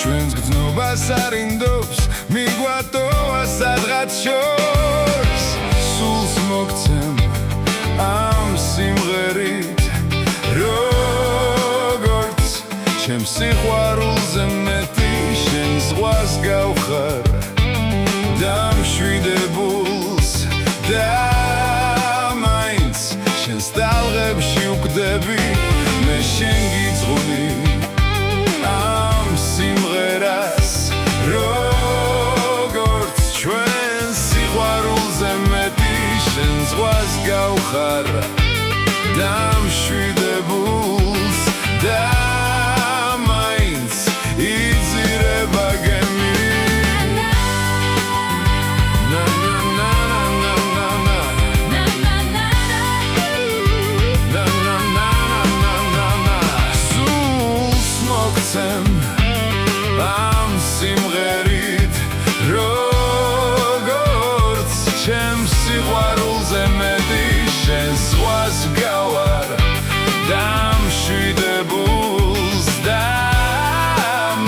ჩვენს გრძნობას არ ინდობს მიგვატოვა სადღაც შორს სულს მოგცემ ამ სიმღერით როგორც ჩემს სიყვარულზე მეტი შენ ზღვას გავხარ და მშვიდებულს და მაინც შენს ტალღებში ვკვდები მე შენ გიძღვნი ამ სიმღერას როგორც ჩვენ სიყვარულზე მეტი შენ ზღვას გავხარ და მშვიდებულს და მაინც იძირება გემი ამ სიმღერით როგორც ჩემს სიყვარულზე მეტი შენ ზღვას გავარ და მშვიდებულს და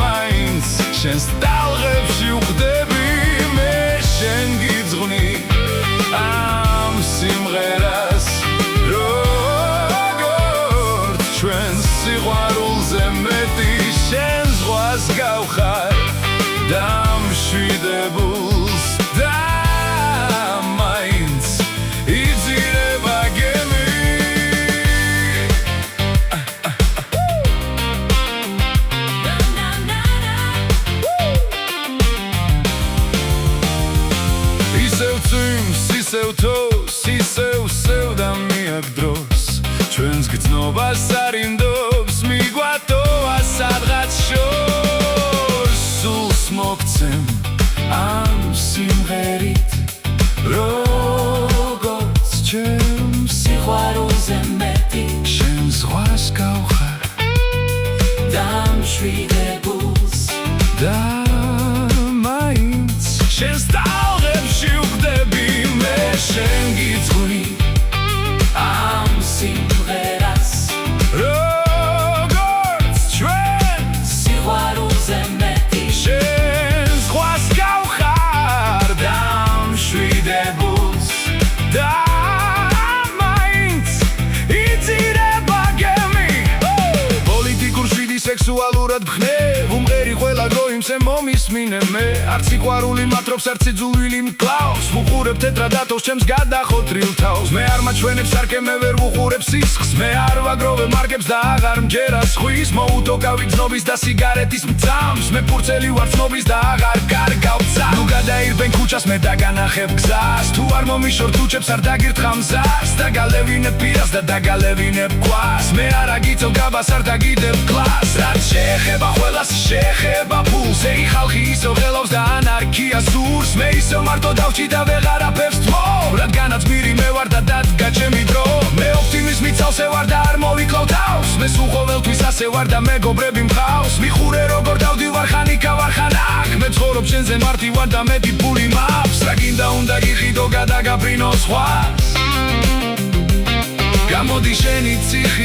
მაინც შენს ტალღებში ვკვდები მე შენ გიძღვნი ამ სიმღერას როგორც ჩვენს სიყვარულზე მეტი შენ ზღვას გავხარ და მშვიდებულს და მაინც იძირება გემი ისევ წვიმს, ისევ თოვს, ისევ სევდა მიაგდროს ჩვენს გრძნობას არ ინდობს მიგვატოვა სადღაც შორს სულს მოგცემ ამ სიმღერით როგორც ჩემს სიყვარულზე მეტი შენ ზღვას გავხარ და მშვიდებულს და მაინც შენს ტალღებში ვკვდები მე შენ გიძღვნი ამ სიმღერას როგორც ჩვენ სიყვარულზე მეტი შენ ზღვას გავხარ და მშვიდებულს და მაინც იძირება გემი პოლიტიკურ შვიდი სექსუალურად ბხნევ უმღერი ყველა დრო იმსე მომისმინე მე არც სიყვარული მატრობს არც იძულვილი მკლავს ვუყურებ თეთრად ათოს ჩემს გადახოთრილ თავს მე არ მაჩვენებს არკე მე ვერ ვუყურებ სისხლს მე არ ვაგროვებ მარკებს და აღარ მჯერა სხვის მოუტოკავი ძნობის და სიგარეტის მძამს მე ფურცელი ვარ ცნობის და აღარ კარგავ გზას ნუ გადაირბენ ქუჩას მე დაგანახებ გზას თუ არ მომიშორ თუჩებს არ დაგირთხა მზას დაგალევინებ პირას და დაგალევინებ გვას მე არ აგიწევ გაბას არ დაგიდებ კლას რაც შეეხება ყველას შეეხება ფულს ეი ხალხი ისევ ღელავს და ანარქია სურს მე ისევ მარტო დავჭი და ვეღარაფერს თმობ რადგანაც გმირი მე ვარ და დადგა ჩემი დრო მე ოპტიმიზმით სავსე ვარ და არ მოვიკლავ თავს მე სულ ყოველთვის ასე ვარ და მეგობრები მყავს მიხურე როგორ დავდივარ ხანიკა ვარ ხანახ მე ცხოვრობ შენზე მარტი ვარ და მეტი ფული მაქვს რა გინდა უნდა გიხიდო გადაგაბრინო სხვას გამოდი შენი ციხე